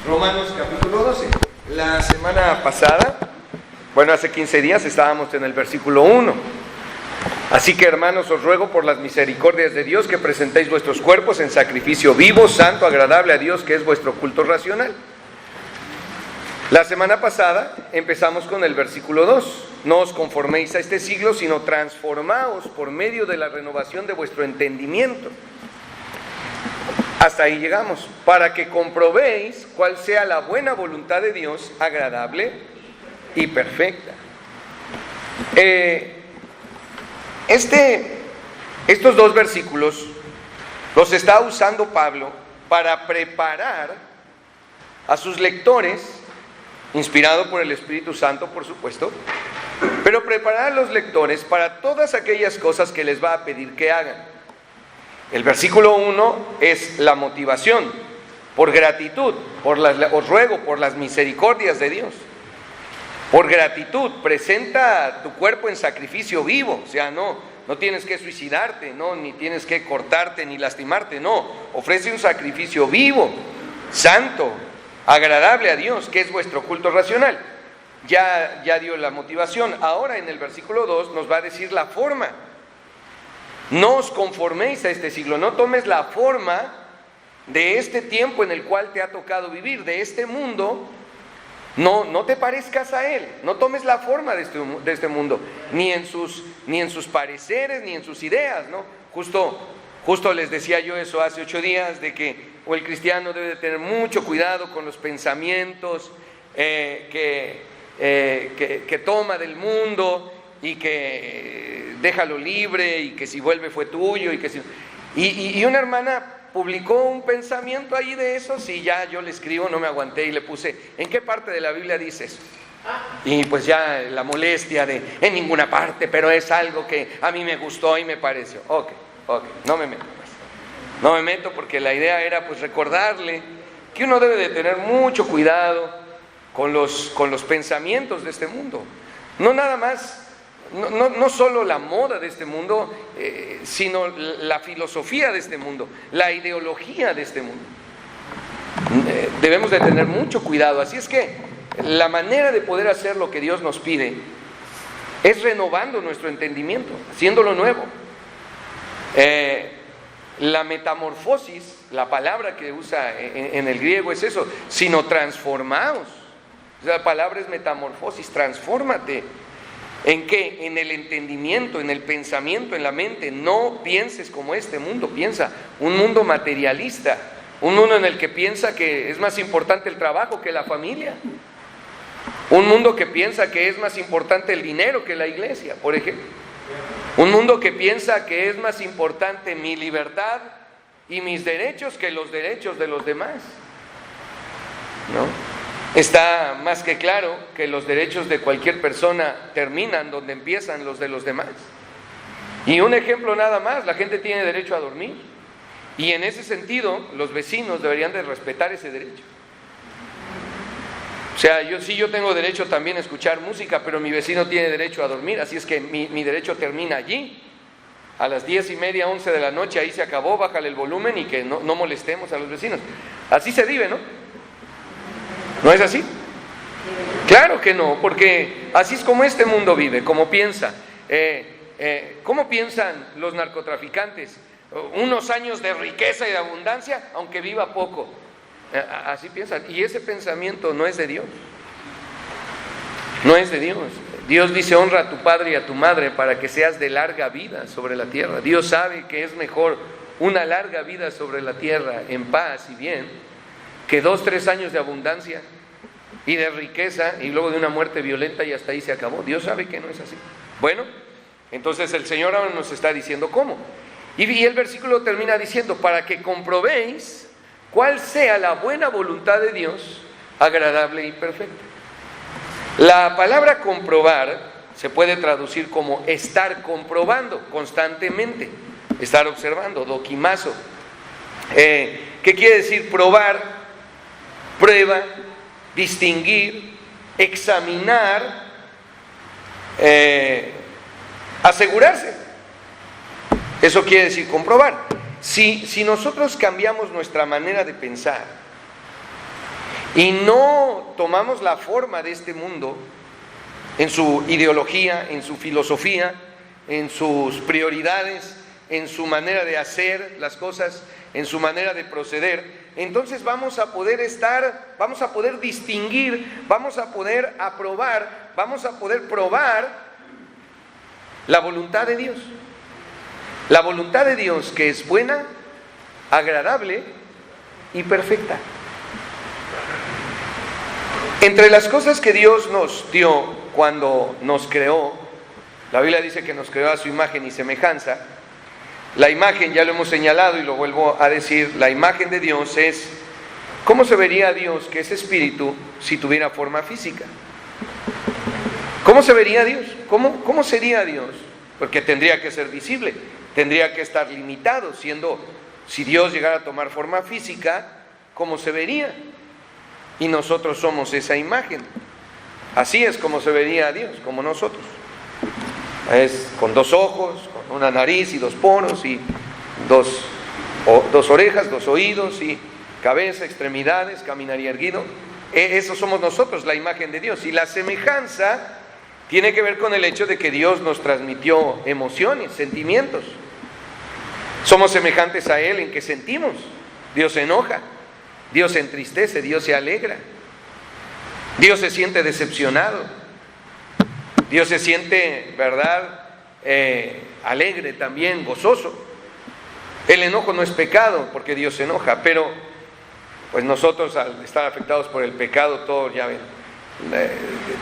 Romanos capítulo 12. La semana pasada, hace 15 días estábamos en el versículo 1. Así que, hermanos, os ruego por las misericordias de Dios que presentéis vuestros cuerpos en sacrificio vivo, santo, agradable a Dios, que es vuestro culto racional. La semana pasada empezamos con el versículo 2. No os conforméis a este siglo, sino transformaos por medio de la renovación de vuestro entendimiento. Hasta ahí llegamos, para que comprobéis cuál sea la buena voluntad de Dios, agradable y perfecta. Estos dos versículos los está usando Pablo para preparar a sus lectores, inspirado por el Espíritu Santo, por supuesto, pero preparar a los lectores para todas aquellas cosas que les va a pedir que hagan. El versículo 1 es la motivación, por gratitud, os ruego por las misericordias de Dios. Por gratitud, presenta tu cuerpo en sacrificio vivo, o sea, no tienes que suicidarte, ni tienes que cortarte ni lastimarte, ofrece un sacrificio vivo, santo, agradable a Dios, que es vuestro culto racional. Ya dio la motivación. Ahora en el versículo 2 nos va a decir la forma. No os conforméis a este siglo, no tomes la forma de este tiempo en el cual te ha tocado vivir, de este mundo. No te parezcas a él, no tomes la forma de este mundo, ni en sus pareceres, ni en sus ideas, ¿no? Justo les decía yo eso hace 8 días, de que el cristiano debe de tener mucho cuidado con los pensamientos que toma del mundo, y que déjalo libre, y que si vuelve fue tuyo, y una hermana publicó un pensamiento ahí de eso, y ya yo le escribo, no me aguanté y le puse, ¿en qué parte de la Biblia dice eso? Y pues ya la molestia de, en ninguna parte, pero es algo que a mí me gustó y me pareció. Ok, no me meto pues. No me meto, porque la idea era pues recordarle que uno debe de tener mucho cuidado con los pensamientos de este mundo. No nada más, no solo la moda de este mundo, sino la filosofía de este mundo, la ideología de este mundo. Debemos de tener mucho cuidado. Así es que la manera de poder hacer lo que Dios nos pide es renovando nuestro entendimiento, haciéndolo nuevo. La metamorfosis, la palabra que usa en el griego es eso, sino transformaos. La palabra es metamorfosis, transfórmate. ¿En qué? En el entendimiento, en el pensamiento, en la mente. No pienses como este mundo piensa, un mundo materialista, un mundo en el que piensa que es más importante el trabajo que la familia, un mundo que piensa que es más importante el dinero que la iglesia, por ejemplo, un mundo que piensa que es más importante mi libertad y mis derechos que los derechos de los demás, ¿no? Está más que claro que los derechos de cualquier persona terminan donde empiezan los de los demás. Y un ejemplo nada más, la gente tiene derecho a dormir. Y en ese sentido, los vecinos deberían de respetar ese derecho. O sea, yo tengo derecho también a escuchar música, pero mi vecino tiene derecho a dormir, así es que mi derecho termina allí. A las 10:30, 11 de la noche, ahí se acabó, bájale el volumen y que no molestemos a los vecinos. Así se vive, ¿no? ¿No es así? Claro que no, porque así es como este mundo vive, como piensa. ¿Cómo piensan los narcotraficantes? Unos años de riqueza y de abundancia, aunque viva poco. Así piensan, y ese pensamiento no es de Dios. No es de Dios. Dios dice, honra a tu padre y a tu madre para que seas de larga vida sobre la tierra. Dios sabe que es mejor una larga vida sobre la tierra en paz y bien, que 2-3 años de abundancia y de riqueza y luego de una muerte violenta y hasta ahí se acabó. Dios sabe que no es así. Bueno, entonces el Señor ahora nos está diciendo cómo. Y el versículo termina diciendo, para que comprobéis cuál sea la buena voluntad de Dios, agradable y perfecta. La palabra comprobar se puede traducir como estar comprobando constantemente, estar observando, dokimazo. ¿Qué quiere decir probar? Prueba, distinguir, examinar, asegurarse. Eso quiere decir comprobar. Si nosotros cambiamos nuestra manera de pensar y no tomamos la forma de este mundo en su ideología, en su filosofía, en sus prioridades, en su manera de hacer las cosas, en su manera de proceder, entonces vamos a poder distinguir, vamos a poder aprobar, vamos a poder probar la voluntad de Dios. La voluntad de Dios, que es buena, agradable y perfecta. Entre las cosas que Dios nos dio cuando nos creó, la Biblia dice que nos creó a su imagen y semejanza. La imagen, ya lo hemos señalado y lo vuelvo a decir, la imagen de Dios es, ¿cómo se vería Dios, que es espíritu, si tuviera forma física? ¿Cómo se vería Dios? ¿Cómo sería Dios? Porque tendría que ser visible, tendría que estar limitado, si Dios llegara a tomar forma física, ¿cómo se vería? Y nosotros somos esa imagen. Así es como se vería Dios, como nosotros. Es con 2 ojos, con una nariz y 2 poros, y dos orejas, 2 oídos, y cabeza, extremidades, caminaría erguido. Eso somos nosotros, la imagen de Dios. Y la semejanza tiene que ver con el hecho de que Dios nos transmitió emociones, sentimientos. Somos semejantes a Él en que sentimos. Dios se enoja, Dios se entristece, Dios se alegra, Dios se siente decepcionado, Dios se siente, ¿verdad?, alegre también, gozoso. El enojo no es pecado, porque Dios se enoja, pero pues nosotros, al estar afectados por el pecado, todo, ya ven,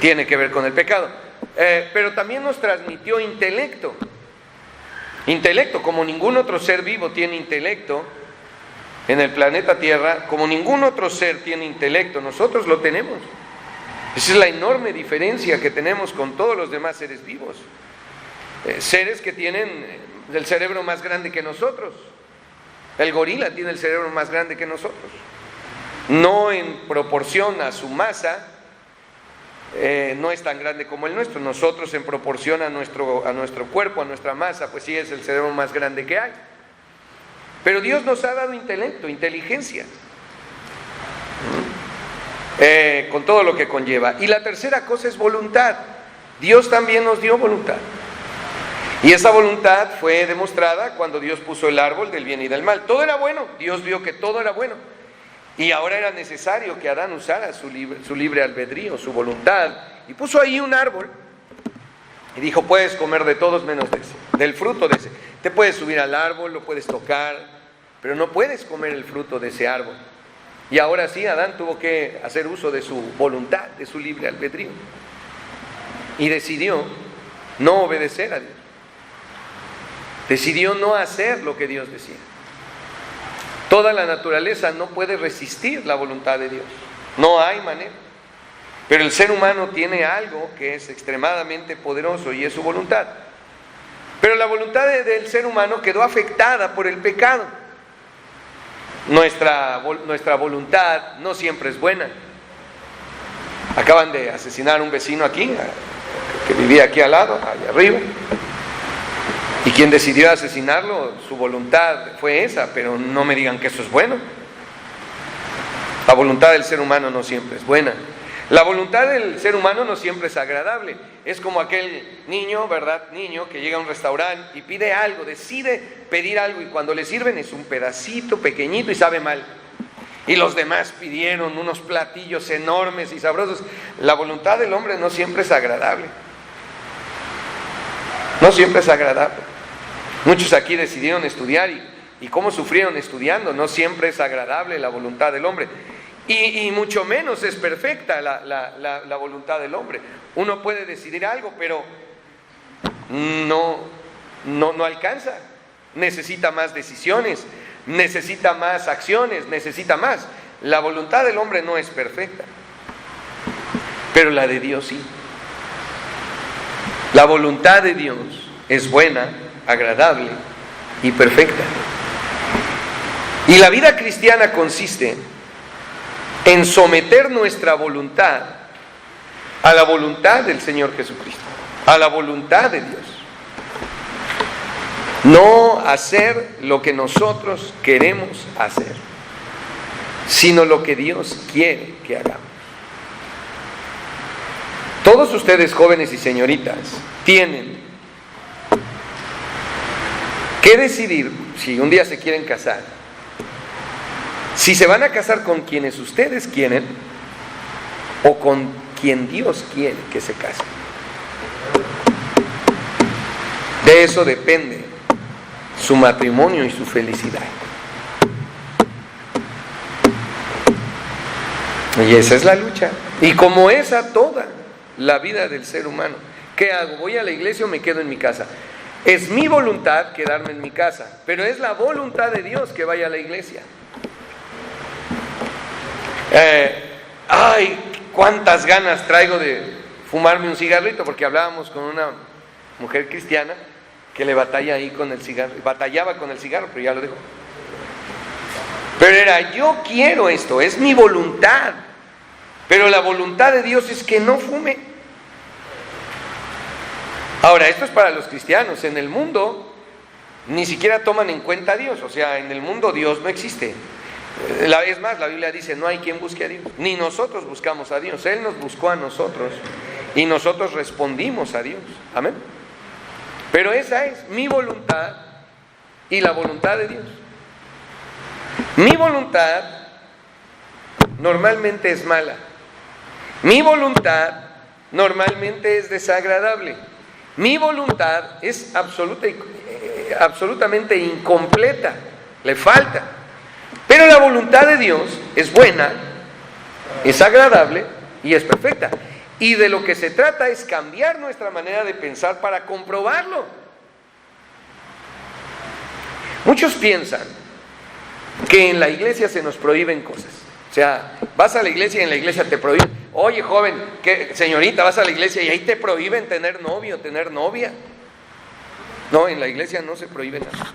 tiene que ver con el pecado. Pero también nos transmitió intelecto, como ningún otro ser vivo tiene intelecto en el planeta Tierra, como ningún otro ser tiene intelecto, nosotros lo tenemos. Esa es la enorme diferencia que tenemos con todos los demás seres vivos. Seres que tienen el cerebro más grande que nosotros. El gorila tiene el cerebro más grande que nosotros. No en proporción a su masa, no es tan grande como el nuestro. Nosotros, en proporción a nuestro cuerpo, a nuestra masa, pues sí es el cerebro más grande que hay. Pero Dios nos ha dado intelecto, inteligencia, con todo lo que conlleva. Y la tercera cosa es voluntad. Dios también nos dio voluntad. Y esa voluntad fue demostrada cuando Dios puso el árbol del bien y del mal. Todo era bueno, Dios vio que todo era bueno. Y ahora era necesario que Adán usara su libre albedrío, su voluntad. Y puso ahí un árbol y dijo: puedes comer de todos menos de ese, del fruto de ese. Te puedes subir al árbol, lo puedes tocar, pero no puedes comer el fruto de ese árbol. Y ahora sí, Adán tuvo que hacer uso de su voluntad, de su libre albedrío. Y decidió no obedecer a Dios. Decidió no hacer lo que Dios decía. Toda la naturaleza no puede resistir la voluntad de Dios. No hay manera. Pero el ser humano tiene algo que es extremadamente poderoso y es su voluntad. Pero la voluntad del ser humano quedó afectada por el pecado. Nuestra voluntad no siempre es buena. Acaban de asesinar a un vecino aquí, que vivía aquí al lado, allá arriba. Y quien decidió asesinarlo, su voluntad fue esa, pero no me digan que eso es bueno. La voluntad del ser humano no siempre es buena. La voluntad del ser humano no siempre es agradable. Es como aquel niño, ¿verdad? Niño que llega a un restaurante y pide algo, decide pedir algo, y cuando le sirven es un pedacito pequeñito y sabe mal. Y los demás pidieron unos platillos enormes y sabrosos. La voluntad del hombre no siempre es agradable. No siempre es agradable. Muchos aquí decidieron estudiar y cómo sufrieron estudiando. No siempre es agradable la voluntad del hombre. Y mucho menos es perfecta la voluntad del hombre. Uno puede decidir algo, pero no alcanza. Necesita más decisiones, necesita más acciones, necesita más. La voluntad del hombre no es perfecta, pero la de Dios sí. La voluntad de Dios es buena, agradable y perfecta. Y la vida cristiana consiste en someter nuestra voluntad a la voluntad del Señor Jesucristo, a la voluntad de Dios. No hacer lo que nosotros queremos hacer. sino lo que Dios quiere que hagamos. Todos ustedes, jóvenes y señoritas, tienen que decidir si un día se quieren casar, si se van a casar con quienes ustedes quieren o con quien Dios quiere que se casen. De eso depende su matrimonio y su felicidad. Y esa es la lucha. Y como esa toda la vida del ser humano. ¿Qué hago? ¿Voy a la iglesia o me quedo en mi casa? Es mi voluntad quedarme en mi casa, pero es la voluntad de Dios que vaya a la iglesia. Ay, cuántas ganas traigo de fumarme un cigarrito, porque hablábamos con una mujer cristiana que le batalla ahí con el cigarro, batallaba con el cigarro, pero ya lo dejó. Pero era, yo quiero esto, es mi voluntad, pero la voluntad de Dios es que no fume. Ahora, esto es para los cristianos. En el mundo ni siquiera toman en cuenta a Dios, o sea, en el mundo Dios no existe. Es más, la Biblia dice, no hay quien busque a Dios, ni nosotros buscamos a Dios, Él nos buscó a nosotros y nosotros respondimos a Dios, amén. Pero esa es mi voluntad y la voluntad de Dios. Mi voluntad normalmente es mala, mi voluntad normalmente es desagradable, mi voluntad es absolutamente incompleta, le falta. Pero la voluntad de Dios es buena, es agradable y es perfecta. Y de lo que se trata es cambiar nuestra manera de pensar para comprobarlo. Muchos piensan que en la iglesia se nos prohíben cosas. O sea, vas a la iglesia y en la iglesia te prohíben. Oye, joven, señorita, vas a la iglesia y ahí te prohíben tener novio, tener novia. No, en la iglesia no se prohíbe nada.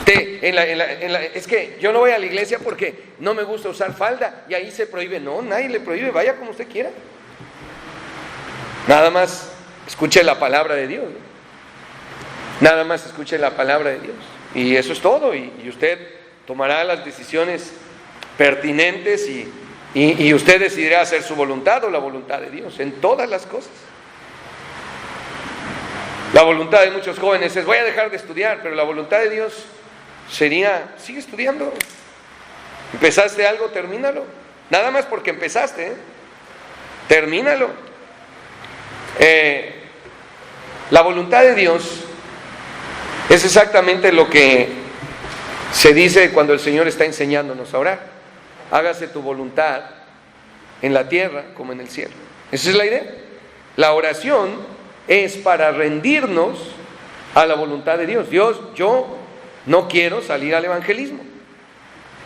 Es que yo no voy a la iglesia porque no me gusta usar falda y ahí se prohíbe. No, nadie le prohíbe, vaya como usted quiera. Nada más escuche la palabra de Dios. Nada más escuche la palabra de Dios. Y eso es todo. Y usted tomará las decisiones pertinentes y usted decidirá hacer su voluntad o la voluntad de Dios en todas las cosas. La voluntad de muchos jóvenes es, voy a dejar de estudiar, pero la voluntad de Dios sería, sigue estudiando. Empezaste algo, termínalo. Nada más porque empezaste, termínalo. La voluntad de Dios es exactamente lo que se dice cuando el Señor está enseñándonos a orar. Hágase tu voluntad en la tierra como en el cielo. Esa es la idea. La oración es para rendirnos a la voluntad de Dios. Dios, yo no quiero salir al evangelismo,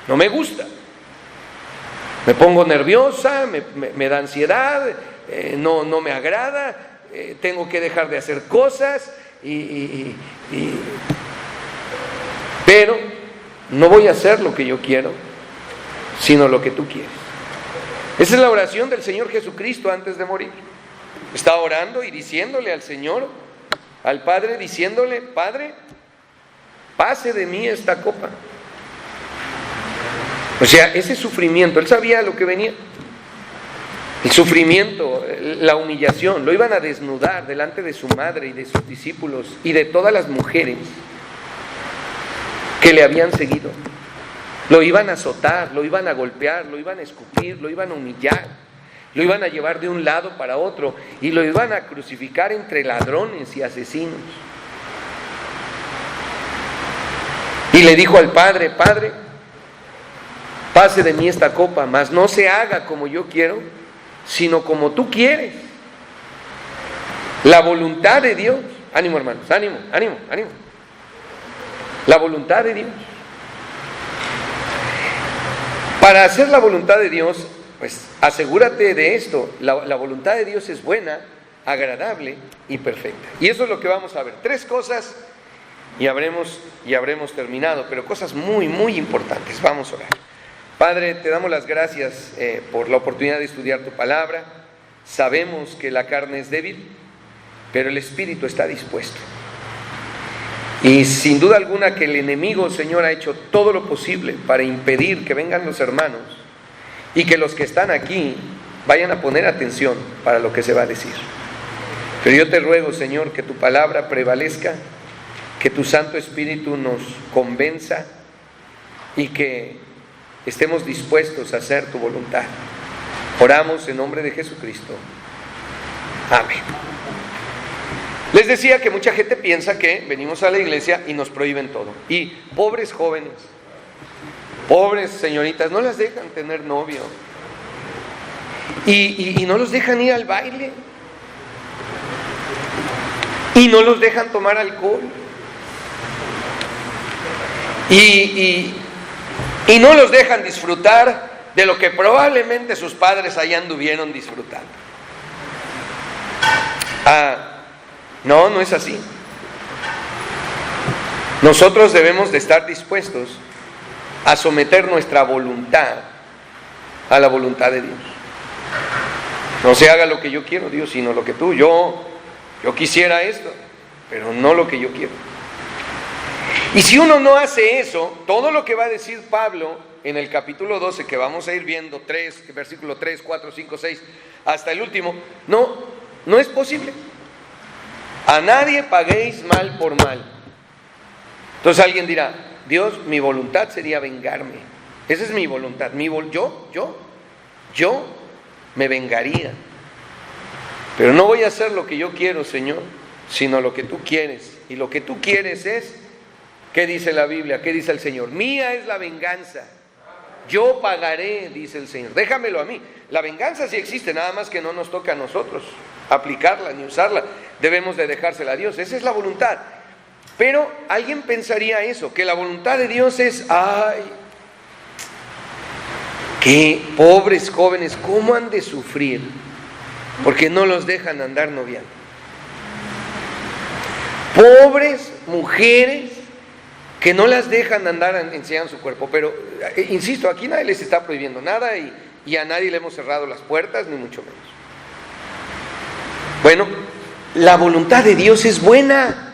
no me gusta, me pongo nerviosa, me da ansiedad, no me agrada, tengo que dejar de hacer cosas, pero no voy a hacer lo que yo quiero, sino lo que tú quieres. Esa es la oración del Señor Jesucristo antes de morir. Está orando y diciéndole al Señor, al Padre, diciéndole, Padre, pase de mí esta copa. O sea, ese sufrimiento, Él sabía lo que venía. El sufrimiento, la humillación, lo iban a desnudar delante de su madre y de sus discípulos y de todas las mujeres que le habían seguido. Lo iban a azotar, lo iban a golpear, lo iban a escupir, lo iban a humillar, lo iban a llevar de un lado para otro y lo iban a crucificar entre ladrones y asesinos. Y le dijo al Padre, Padre, pase de mí esta copa, mas no se haga como yo quiero, sino como tú quieres. La voluntad de Dios. Ánimo, hermanos, ánimo, ánimo, ánimo. La voluntad de Dios. Para hacer la voluntad de Dios, pues asegúrate de esto. La voluntad de Dios es buena, agradable y perfecta. Y eso es lo que vamos a ver. 3 cosas y habremos terminado, pero cosas muy, muy importantes. Vamos a orar. Padre, te damos las gracias por la oportunidad de estudiar tu palabra. Sabemos que la carne es débil, pero el espíritu está dispuesto. Y sin duda alguna que el enemigo, Señor, ha hecho todo lo posible para impedir que vengan los hermanos y que los que están aquí vayan a poner atención para lo que se va a decir. Pero yo te ruego, Señor, que tu palabra prevalezca, que tu Santo Espíritu nos convenza y que estemos dispuestos a hacer tu voluntad. Oramos en nombre de Jesucristo. Amén. Les decía que mucha gente piensa que venimos a la iglesia y nos prohíben todo. Y pobres jóvenes, pobres señoritas, no las dejan tener novio. Y no los dejan ir al baile. Y no los dejan tomar alcohol. Y no los dejan disfrutar de lo que probablemente sus padres allá anduvieron disfrutando. No, no es así. Nosotros debemos de estar dispuestos a someter nuestra voluntad a la voluntad de Dios. No se haga lo que yo quiero, Dios, sino lo que tú. Yo quisiera esto, pero no lo que yo quiero. Y si uno no hace eso, todo lo que va a decir Pablo en el capítulo 12, que vamos a ir viendo, versículo 3, 4, 5, 6, hasta el último, no es posible. A nadie paguéis mal por mal. Entonces alguien dirá, Dios, mi voluntad sería vengarme. Esa es mi voluntad. Yo me vengaría. Pero no voy a hacer lo que yo quiero, Señor, sino lo que tú quieres. Y lo que tú quieres es, ¿qué dice la Biblia? ¿Qué dice el Señor? Mía es la venganza. Yo pagaré, dice el Señor. Déjamelo a mí. La venganza sí existe, nada más que no nos toca a nosotros aplicarla ni usarla. Debemos de dejársela a Dios. Esa es la voluntad. Pero alguien pensaría eso, que la voluntad de Dios es, qué pobres jóvenes, ¿cómo han de sufrir? Porque no los dejan andar noviando. Pobres mujeres que no las dejan andar enseñando su cuerpo. Pero, insisto, aquí nadie les está prohibiendo nada y a nadie le hemos cerrado las puertas, ni mucho menos. Bueno, la voluntad de Dios es buena.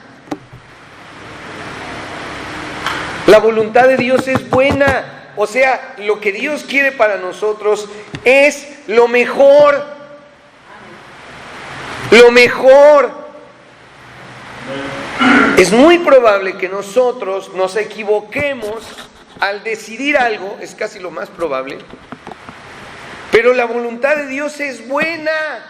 La voluntad de Dios es buena. O sea, lo que Dios quiere para nosotros es lo mejor. Lo mejor. Es muy probable que nosotros nos equivoquemos al decidir algo, es casi lo más probable, pero la voluntad de Dios es buena.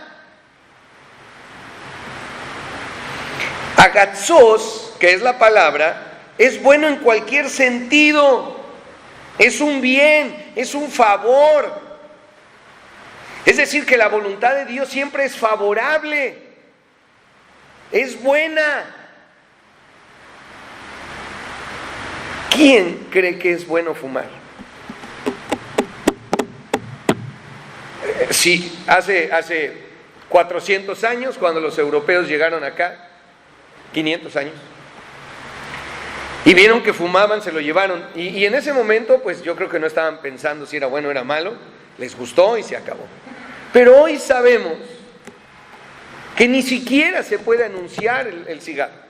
Agatzos, que es la palabra, es bueno en cualquier sentido. Es un bien, es un favor. Es decir, que la voluntad de Dios siempre es favorable, es buena. ¿Quién cree que es bueno fumar? Sí, hace 400 años, cuando los europeos llegaron acá, 500 años, y vieron que fumaban, se lo llevaron, y en ese momento, pues yo creo que no estaban pensando si era bueno o era malo, les gustó y se acabó. Pero hoy sabemos que ni siquiera se puede anunciar el cigarro.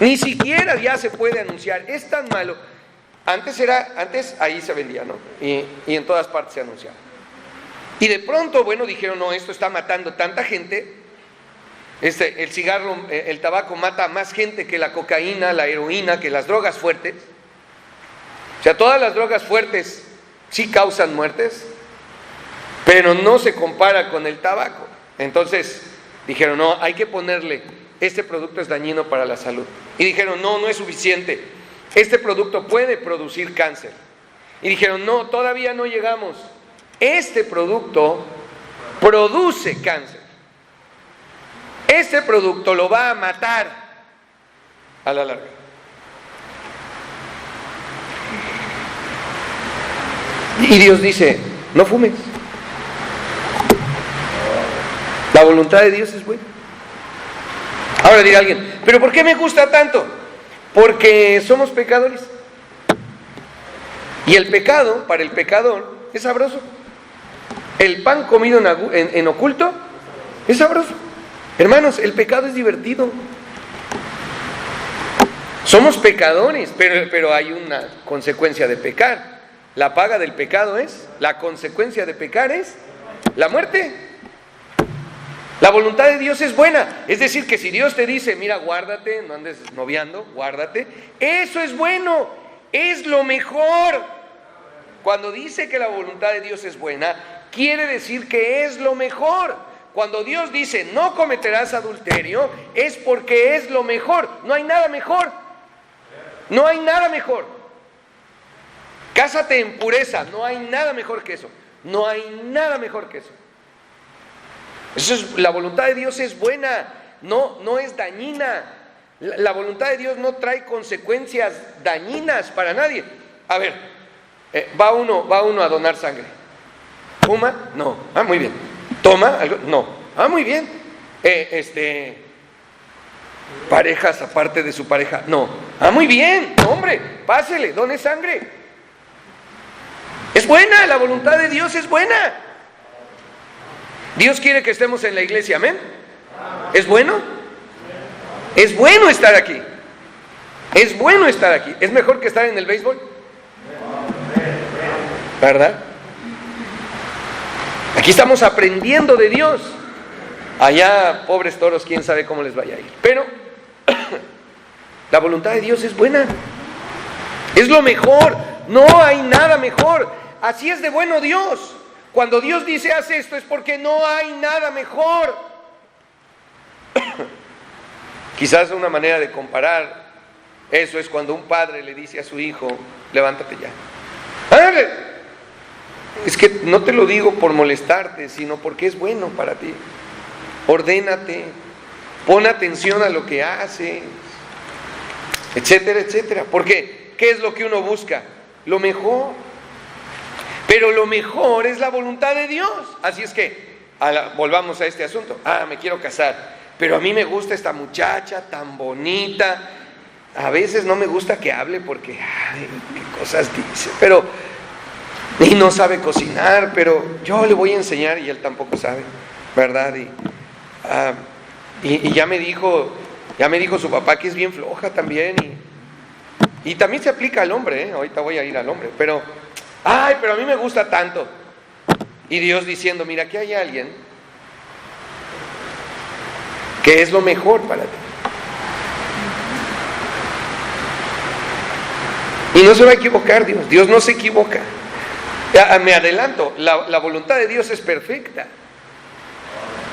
Ni siquiera ya se puede anunciar, es tan malo. Antes ahí se vendía, ¿no? Y en todas partes se anunciaba. Y de pronto, dijeron, no, esto está matando tanta gente. El cigarro, el tabaco mata a más gente que la cocaína, la heroína, que las drogas fuertes. O sea, todas las drogas fuertes sí causan muertes, pero no se compara con el tabaco. Entonces dijeron, no, hay que ponerle, este producto es dañino para la salud. Y dijeron, no es suficiente, este producto puede producir cáncer. Y dijeron, no, todavía no llegamos, este producto produce cáncer. Este producto lo va a matar a la larga. Y Dios dice, no fumes. La voluntad de Dios es buena. Ahora dirá alguien, ¿pero por qué me gusta tanto? Porque somos pecadores. Y el pecado, para el pecador, es sabroso. El pan comido en oculto es sabroso. Hermanos, el pecado es divertido. Somos pecadores, pero hay una consecuencia de pecar. La paga del pecado es, la consecuencia de pecar es la muerte. La voluntad de Dios es buena. Es decir, que si Dios te dice, mira, guárdate, no andes noviando, guárdate, eso es bueno, es lo mejor. Cuando dice que la voluntad de Dios es buena, quiere decir que es lo mejor. Cuando Dios dice, no cometerás adulterio, es porque es lo mejor. No hay nada mejor. No hay nada mejor. Cásate en pureza. No hay nada mejor que eso. No hay nada mejor que eso. La voluntad de Dios es buena. No es dañina. La voluntad de Dios no trae consecuencias dañinas para nadie. A ver, va uno a donar sangre. ¿Fuma? No. Ah, muy bien. ¿Toma algo? No. Ah, muy bien. ¿Parejas aparte de su pareja? No. Ah, muy bien. No, hombre, pásele, done sangre. Es buena, la voluntad de Dios es buena. Dios quiere que estemos en la iglesia, amén. ¿Es bueno? Es bueno estar aquí. Es bueno estar aquí. ¿Es mejor que estar en el béisbol? ¿Verdad? Aquí estamos aprendiendo de Dios. Allá, pobres toros, quién sabe cómo les vaya a ir. Pero la voluntad de Dios es buena. Es lo mejor. No hay nada mejor. Así es de bueno Dios. Cuando Dios dice haz esto es porque no hay nada mejor. Quizás una manera de comparar eso es cuando un padre le dice a su hijo, levántate ya. Es que no te lo digo por molestarte, sino porque es bueno para ti. Ordénate, pon atención a lo que haces, etcétera, etcétera. ¿Por qué? ¿Qué es lo que uno busca? Lo mejor. Pero lo mejor es la voluntad de Dios. Así es que, volvamos a este asunto. Me quiero casar, pero a mí me gusta esta muchacha tan bonita. A veces no me gusta que hable porque, qué cosas dice, y no sabe cocinar, pero yo le voy a enseñar y él tampoco sabe, ¿verdad? Y ya me dijo su papá que es bien floja también, y también se aplica al hombre, ahorita voy a ir al hombre, pero a mí me gusta tanto. Y Dios diciendo, mira, aquí hay alguien que es lo mejor para ti. Y no se va a equivocar Dios no se equivoca. Me adelanto, la voluntad de Dios es perfecta.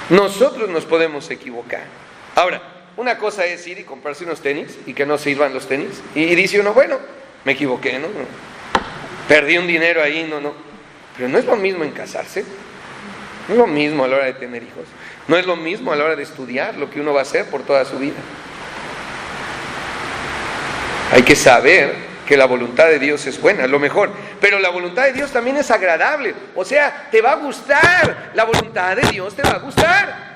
Nosotros nos podemos equivocar. Ahora, una cosa es ir y comprarse unos tenis y que no sirvan los tenis. Y dice uno, bueno, me equivoqué, ¿no? Perdí un dinero ahí, no. Pero no es lo mismo en casarse. No es lo mismo a la hora de tener hijos. No es lo mismo a la hora de estudiar lo que uno va a hacer por toda su vida. Hay que saber que la voluntad de Dios es buena, lo mejor. Pero la voluntad de Dios también es agradable. O sea, te va a gustar. La voluntad de Dios te va a gustar.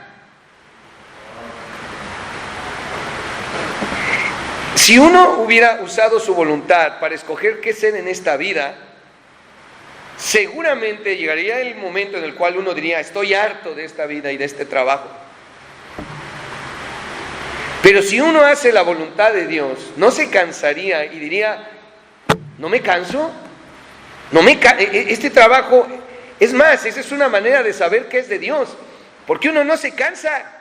Si uno hubiera usado su voluntad para escoger qué ser en esta vida, seguramente llegaría el momento en el cual uno diría, estoy harto de esta vida y de este trabajo. Pero si uno hace la voluntad de Dios, no se cansaría y diría, ¿no me canso? Este trabajo, es más, esa es una manera de saber que es de Dios, porque uno no se cansa.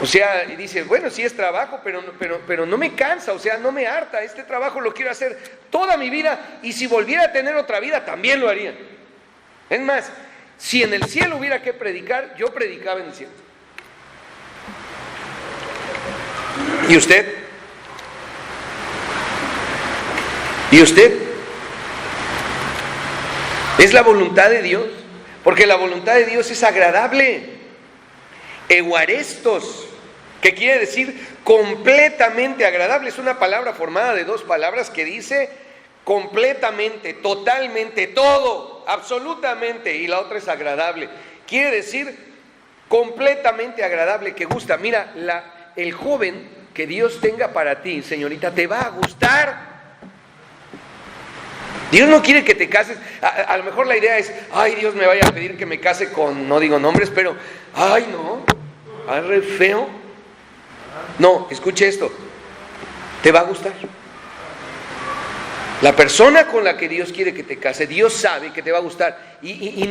O sea, y dice, bueno, sí es trabajo, pero no me cansa, o sea, no me harta. Este trabajo lo quiero hacer toda mi vida, y si volviera a tener otra vida, también lo haría. Es más, si en el cielo hubiera que predicar, yo predicaba en el cielo. ¿Y usted? ¿Y usted? Es la voluntad de Dios, porque la voluntad de Dios es agradable. Euarestos, que quiere decir completamente agradable. Es una palabra formada de dos palabras que dice completamente, totalmente, todo, absolutamente, y la otra es agradable. Quiere decir completamente agradable, que gusta. Mira, el joven que Dios tenga para ti, señorita, te va a gustar. Dios no quiere que te cases. A lo mejor la idea es, Dios me vaya a pedir que me case con, no digo nombres, pero, no, re feo. No, escuche esto. te va a gustar. La persona con la que Dios quiere que te case, Dios sabe que te va a gustar y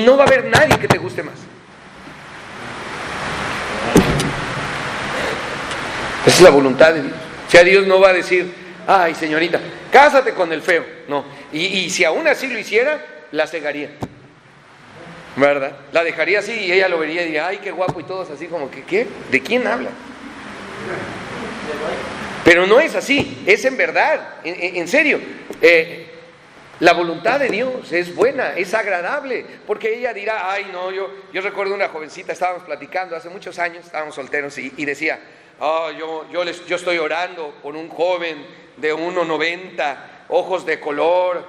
no va a haber nadie que te guste más. Esa es la voluntad de Dios. O sea, Dios no va a decir, ay señorita, cásate con el feo. No, y si aún así lo hiciera, la cegaría, ¿verdad? La dejaría así y ella lo vería y diría, ay qué guapo, y todos así como que, ¿qué? ¿De quién habla? Pero no es así, es en verdad, en serio. La voluntad de Dios es buena, es agradable, porque ella dirá, ay no, yo recuerdo una jovencita, estábamos platicando hace muchos años, estábamos solteros y decía, yo estoy orando por un joven de 1.90, ojos de color,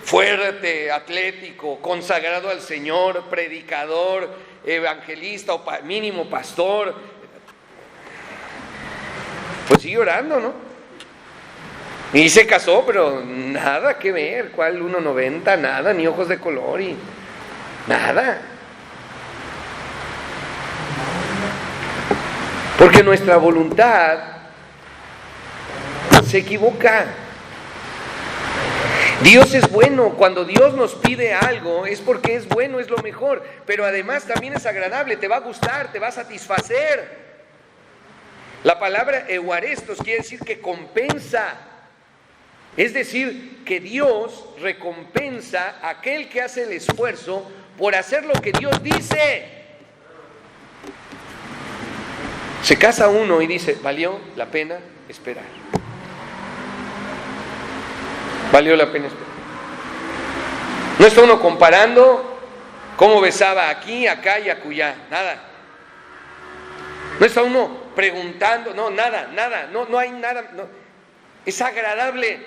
fuerte, atlético, consagrado al Señor, predicador, evangelista o mínimo pastor. Pues sigue orando, ¿no? Y se casó, pero nada que ver, ¿cuál 1.90? Nada, ni ojos de color y nada. Porque nuestra voluntad se equivoca. Dios es bueno, cuando Dios nos pide algo es porque es bueno, es lo mejor, pero además también es agradable, te va a gustar, te va a satisfacer. La palabra euarestos quiere decir que compensa, es decir, que Dios recompensa a aquel que hace el esfuerzo por hacer lo que Dios dice. Se casa uno y dice, valió la pena esperar. Valió la pena esperar. No está uno comparando cómo besaba aquí, acá y acullá, nada. No está uno preguntando, no, nada, no hay nada, no. Es agradable.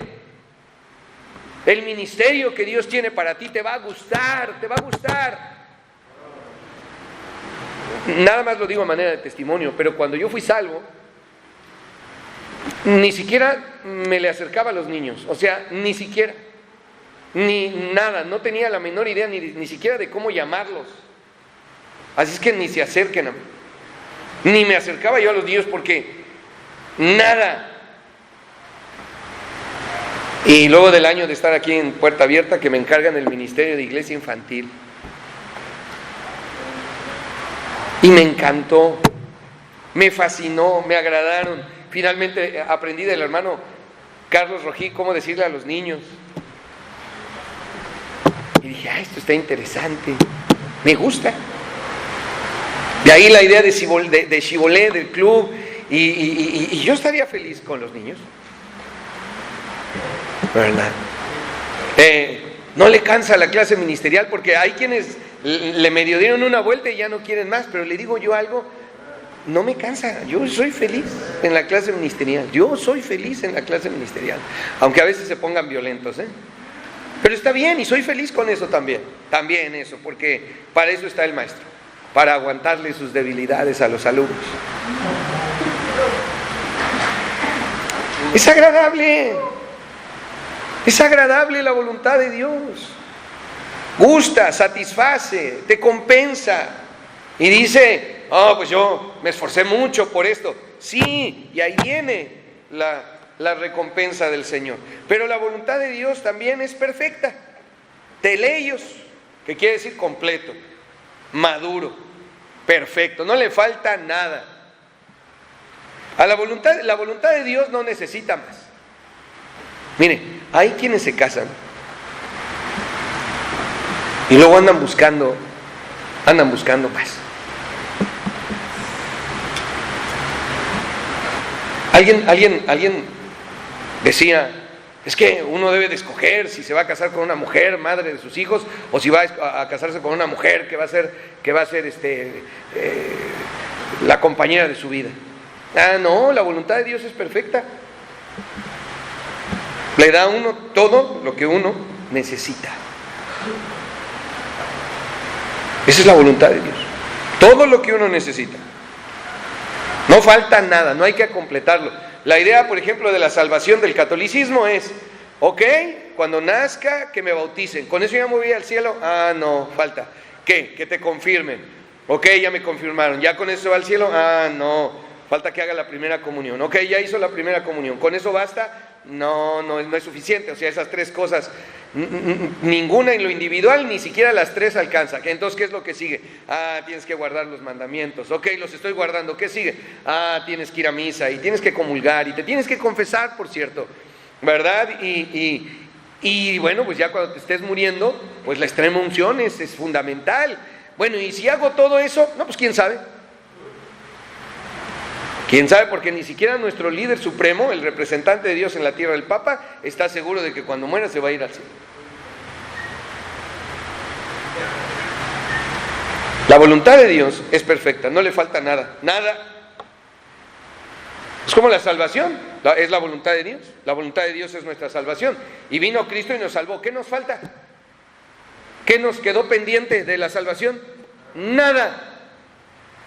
El ministerio que Dios tiene para ti te va a gustar, te va a gustar. Nada más lo digo a manera de testimonio, pero cuando yo fui salvo, ni siquiera me le acercaba a los niños, o sea, ni siquiera, ni nada, no tenía la menor idea ni siquiera de cómo llamarlos. Así es que ni se acerquen a mí. Ni me acercaba yo a los niños porque nada. Y luego del año de estar aquí en Puerta Abierta, que me encargan el ministerio de iglesia infantil, y me encantó, me fascinó, me agradaron. Finalmente aprendí del hermano Carlos Rojí cómo decirle a los niños. Y dije, esto está interesante, me gusta. De ahí la idea de Chibolé, del club, y yo estaría feliz con los niños, ¿verdad? No le cansa la clase ministerial, porque hay quienes le medio dieron una vuelta y ya no quieren más, pero le digo yo algo, no me cansa, yo soy feliz en la clase ministerial, aunque a veces se pongan violentos, pero está bien y soy feliz con eso también eso, porque para eso está el maestro, para aguantarle sus debilidades a los alumnos. Es agradable la voluntad de Dios. Gusta, satisface, te compensa. Y dice, pues yo me esforcé mucho por esto. Sí, y ahí viene la recompensa del Señor. Pero la voluntad de Dios también es perfecta. Teleios, que quiere decir completo, maduro, perfecto, no le falta nada. La voluntad de Dios no necesita más. Mire, hay quienes se casan y luego andan buscando más. Alguien decía, es que uno debe de escoger si se va a casar con una mujer, madre de sus hijos, o si va a casarse con una mujer que va a ser la compañera de su vida. No, la voluntad de Dios es perfecta. Le da a uno todo lo que uno necesita. Esa es la voluntad de Dios. Todo lo que uno necesita. No falta nada, no hay que completarlo. La idea, por ejemplo, de la salvación del catolicismo es, cuando nazca, que me bauticen. ¿Con eso ya me voy al cielo? No, falta. ¿Qué? Que te confirmen. Ya me confirmaron. ¿Ya con eso va al cielo? No, falta que haga la primera comunión. Ok, ya hizo la primera comunión, ¿con eso basta? No es suficiente. O sea, esas 3 cosas, ninguna en lo individual, ni siquiera las 3 alcanza. Entonces, ¿qué es lo que sigue? Tienes que guardar los mandamientos. Ok, los estoy guardando. ¿Qué sigue? Tienes que ir a misa y tienes que comulgar y te tienes que confesar, por cierto, ¿verdad? Y bueno, pues ya cuando te estés muriendo, pues la extrema unción es fundamental. Bueno, y si hago todo eso, no, pues quién sabe. ¿Quién sabe? Porque ni siquiera nuestro líder supremo, el representante de Dios en la tierra, el Papa, está seguro de que cuando muera se va a ir al cielo. La voluntad de Dios es perfecta, no le falta nada, nada. Es como la salvación, es la voluntad de Dios. La voluntad de Dios es nuestra salvación. Y vino Cristo y nos salvó. ¿Qué nos falta? ¿Qué nos quedó pendiente de la salvación? Nada.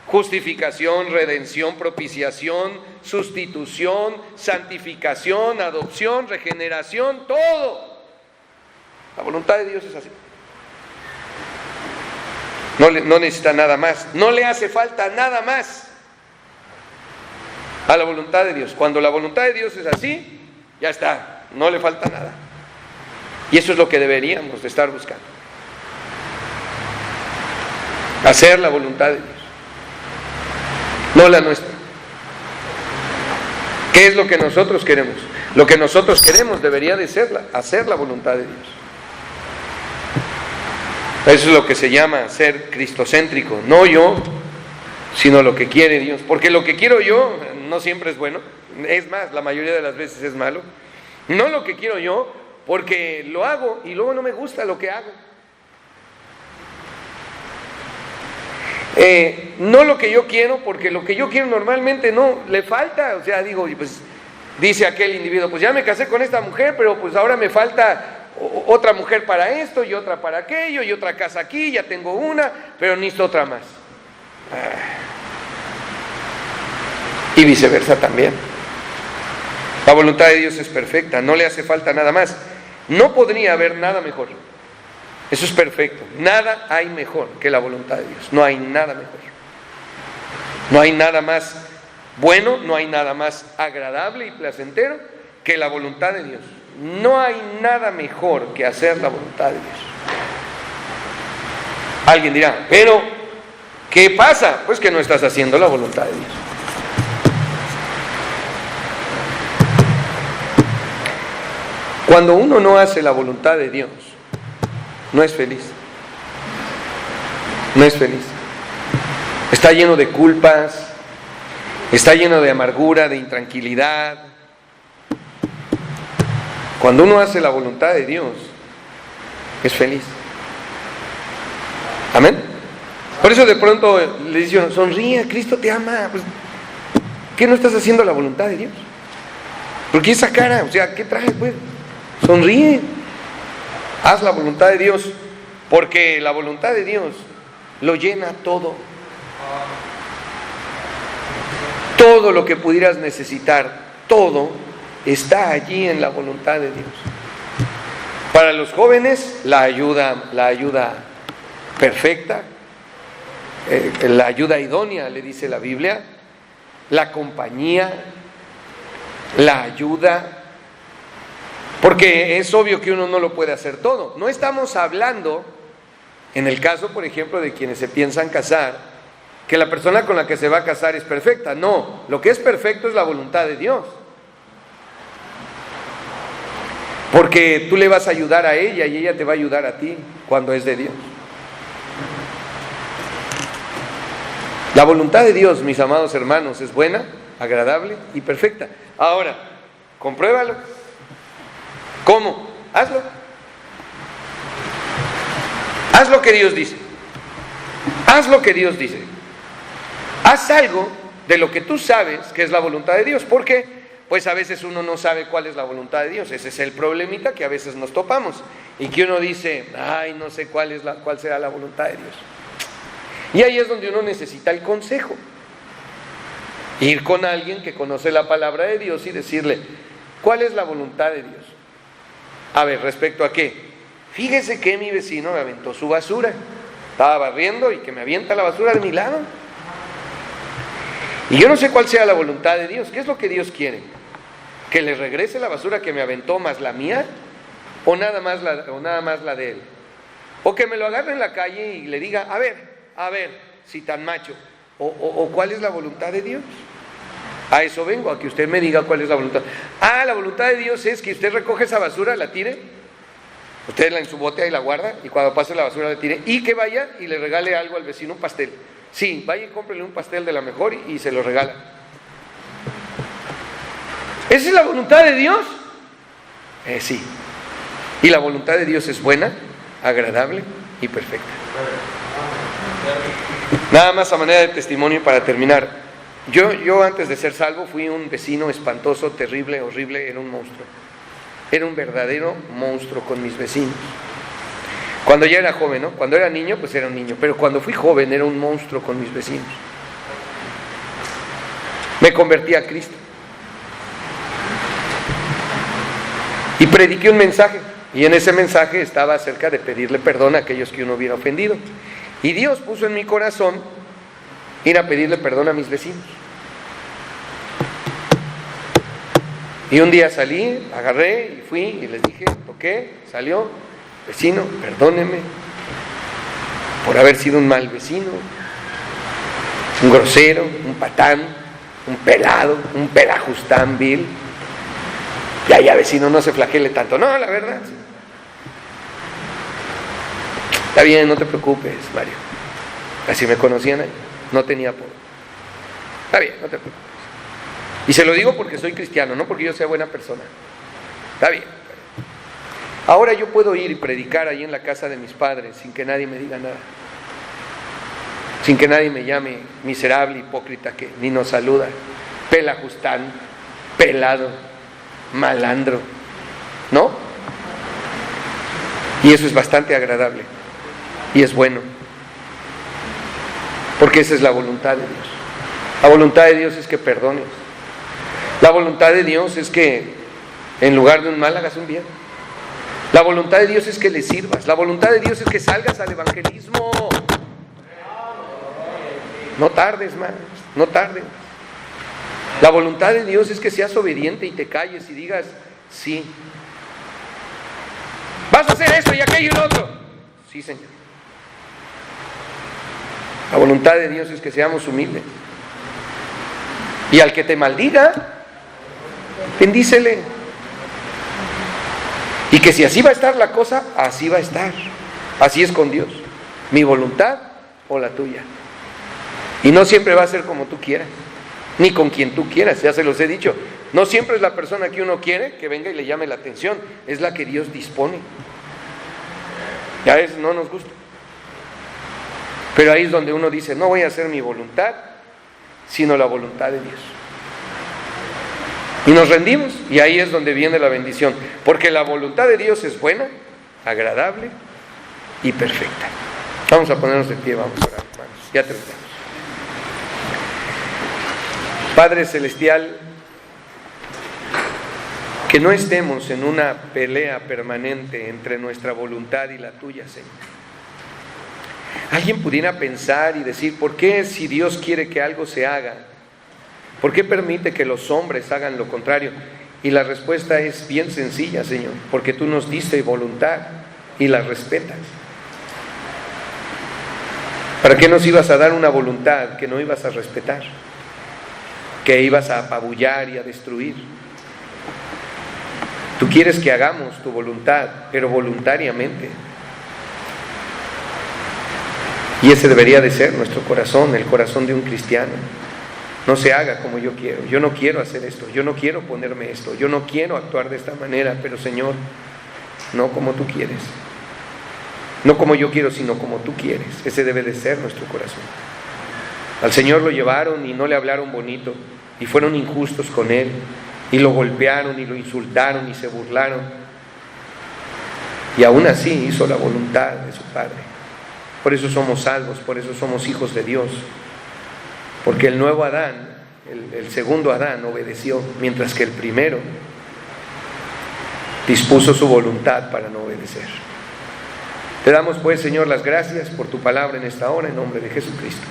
Justificación, redención, propiciación, sustitución, santificación, adopción, regeneración, todo. La voluntad de Dios es así. No necesita nada más, no le hace falta nada más a la voluntad de Dios. Cuando la voluntad de Dios es así, ya está, no le falta nada. Y eso es lo que deberíamos de estar buscando. Hacer la voluntad de Dios, no la nuestra. ¿Qué es lo que nosotros queremos? Lo que nosotros queremos debería de ser hacer la voluntad de Dios. Eso es lo que se llama ser cristocéntrico, no yo, sino lo que quiere Dios. Porque lo que quiero yo no siempre es bueno, es más, la mayoría de las veces es malo. No lo que quiero yo, porque lo hago y luego no me gusta lo que hago. No lo que yo quiero, porque lo que yo quiero normalmente no, le falta. O sea, digo, pues dice aquel individuo, pues ya me casé con esta mujer, pero pues ahora me falta otra mujer para esto y otra para aquello y otra casa aquí, ya tengo una, pero necesito otra más. Y viceversa también. La voluntad de Dios es perfecta, no le hace falta nada más. No podría haber nada mejor. Eso es perfecto. Nada hay mejor que la voluntad de Dios. No hay nada mejor. No hay nada más bueno, no hay nada más agradable y placentero que la voluntad de Dios. No hay nada mejor que hacer la voluntad de Dios. Alguien dirá, pero ¿qué pasa? Pues que no estás haciendo la voluntad de Dios. Cuando uno no hace la voluntad de Dios, no es feliz. No es feliz. Está lleno de culpas, está lleno de amargura, de intranquilidad. Cuando uno hace la voluntad de Dios, es feliz. Amén. Por eso de pronto le dicen, sonríe, Cristo te ama. Pues, ¿qué no estás haciendo la voluntad de Dios? ¿Por qué esa cara? O sea, ¿qué traes, pues? Sonríe. Haz la voluntad de Dios, porque la voluntad de Dios lo llena todo. Todo lo que pudieras necesitar, todo está allí en la voluntad de Dios. Para los jóvenes, la ayuda perfecta, la ayuda idónea, le dice la Biblia, la compañía, la ayuda. Porque es obvio que uno no lo puede hacer todo. No estamos hablando, en el caso, por ejemplo, de quienes se piensan casar, que la persona con la que se va a casar es perfecta. No, lo que es perfecto es la voluntad de Dios. Porque tú le vas a ayudar a ella y ella te va a ayudar a ti cuando es de Dios. La voluntad de Dios, mis amados hermanos, es buena, agradable y perfecta. Ahora, compruébalo. ¿Cómo? Hazlo. Haz lo que Dios dice. Haz lo que Dios dice. Haz algo de lo que tú sabes que es la voluntad de Dios. ¿Por qué? Pues a veces uno no sabe cuál es la voluntad de Dios. Ese es el problemita que a veces nos topamos. Y que uno dice, ay, no sé cuál será la voluntad de Dios. Y ahí es donde uno necesita el consejo. Ir con alguien que conoce la palabra de Dios y decirle, ¿cuál es la voluntad de Dios? A ver, ¿respecto a qué? Fíjese que mi vecino me aventó su basura. Estaba barriendo y que me avienta la basura de mi lado. Y yo no sé cuál sea la voluntad de Dios. ¿Qué es lo que Dios quiere? ¿Que le regrese la basura que me aventó más la mía? ¿O nada más la de él? ¿O que me lo agarre en la calle y le diga, a ver, si tan macho? ¿O cuál es la voluntad de Dios? A eso vengo, a que usted me diga cuál es la voluntad. La voluntad de Dios es que usted recoge esa basura, la tire, usted en su bote ahí la guarda, y cuando pase la basura la tire, y que vaya y le regale algo al vecino, un pastel. Sí, vaya y cómprele un pastel de la mejor y se lo regala. ¿Esa es la voluntad de Dios? Sí. Y la voluntad de Dios es buena, agradable y perfecta. Nada más a manera de testimonio para terminar. Yo antes de ser salvo fui un vecino espantoso, terrible, horrible, era un monstruo. Era un verdadero monstruo con mis vecinos. Cuando ya era joven, ¿no? Cuando era niño, pues era un niño. Pero cuando fui joven era un monstruo con mis vecinos. Me convertí a Cristo. Y prediqué un mensaje. Y en ese mensaje estaba acerca de pedirle perdón a aquellos que uno hubiera ofendido. Y Dios puso en mi corazón ir a pedirle perdón a mis vecinos. Y un día salí, agarré y fui y les dije, toqué, salió, vecino, perdóneme por haber sido un mal vecino, un grosero, un patán, un pelado, un pelajustán vil. Ya, vecino, no se flagele tanto. No, la verdad. Está bien, no te preocupes, Mario. Así me conocían ahí. No tenía apodo. Está bien, no te preocupes. Y se lo digo porque soy cristiano, no porque yo sea buena persona. Está bien. Ahora yo puedo ir y predicar ahí en la casa de mis padres sin que nadie me diga nada. Sin que nadie me llame miserable, hipócrita, que ni nos saluda. Pelajustán, pelado, malandro. ¿No? Y eso es bastante agradable. Y es bueno. Porque esa es la voluntad de Dios. La voluntad de Dios es que perdones. La voluntad de Dios es que en lugar de un mal hagas un bien. La voluntad de Dios es que le sirvas. La voluntad de Dios es que salgas al evangelismo. No tardes más, no tardes. La voluntad de Dios es que seas obediente y te calles y digas, sí. ¿Vas a hacer esto y aquello y lo otro? Sí, Señor. La voluntad de Dios es que seamos humildes. Y al que te maldiga, bendícele. Y que si así va a estar la cosa, así va a estar. Así es con Dios. Mi voluntad o la tuya. Y no siempre va a ser como tú quieras, ni con quien tú quieras, ya se los he dicho. No siempre es la persona que uno quiere que venga y le llame la atención, es la que Dios dispone. Y a veces no nos gusta. Pero ahí es donde uno dice, no voy a hacer mi voluntad, sino la voluntad de Dios. Y nos rendimos, y ahí es donde viene la bendición. Porque la voluntad de Dios es buena, agradable y perfecta. Vamos a ponernos de pie, vamos a orar, hermanos. Ya terminamos. Padre Celestial, que no estemos en una pelea permanente entre nuestra voluntad y la tuya, Señor. Alguien pudiera pensar y decir, ¿por qué si Dios quiere que algo se haga? ¿Por qué permite que los hombres hagan lo contrario? Y la respuesta es bien sencilla, Señor, porque tú nos diste voluntad y la respetas. ¿Para qué nos ibas a dar una voluntad que no ibas a respetar? Que ibas a apabullar y a destruir. Tú quieres que hagamos tu voluntad, pero voluntariamente. Y ese debería de ser nuestro corazón, el corazón de un cristiano. No se haga como yo quiero. Yo no quiero hacer esto, yo no quiero ponerme esto, yo no quiero actuar de esta manera, pero Señor, no como tú quieres. No como yo quiero, sino como tú quieres. Ese debe de ser nuestro corazón. Al Señor lo llevaron y no le hablaron bonito, y fueron injustos con Él, y lo golpearon y lo insultaron y se burlaron. Y aún así hizo la voluntad de su Padre. Por eso somos salvos, por eso somos hijos de Dios. Porque el nuevo Adán, el segundo Adán, obedeció, mientras que el primero dispuso su voluntad para no obedecer. Te damos pues, Señor, las gracias por tu palabra en esta hora, en nombre de Jesucristo.